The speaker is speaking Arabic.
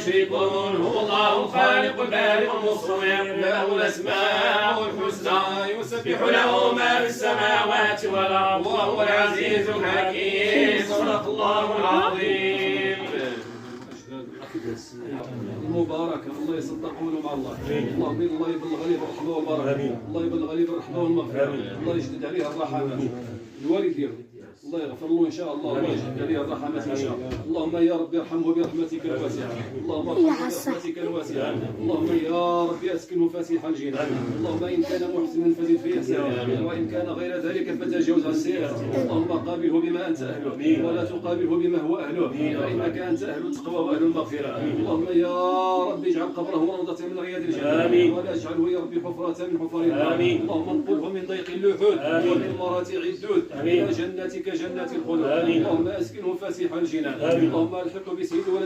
يشركون هو الله خالق البارئ المصور له الأسماء الحسنى يسبح له ما في السماوات والأرض وهو العزيز الحكيم صدق الله العظيم. المباركة الله يصدقون مع الله. اللهم الله يبلغ عليه بالرحمة والبركة. الله يبلغ عليه بالرحمة والمغفرة. الله يجدد عليه الرحمات. الوالد ديالو الله يغفر له ان شاء الله الله يجد عليه الرحمات ان شاء الله. اللهم يا رب ارحمه برحمتك الواسعه. اللهم ارحمه برحمتك الواسعه. اللهم يا رب اسكنه فسيح الجنان. اللهم ان كان محسنا فزد في احسانه وان كان غير ذلك فتجاوز عن سيئاته. اللهم قابله بما انت اهله ولا تقابله بما هو اهله فانك انت اهل التقوى واهل المغفره. اللهم يا رب اجعل قبره روضه من رياض الجنه ولا اجعله يا رب حفره من حفر النار. اللهم انقذه من ضيق اللحود ومن مراتع الدود الى جنتك جنة الخلود. اللهم اسكنه فسيح الجنان. اللهم الحقه بسيد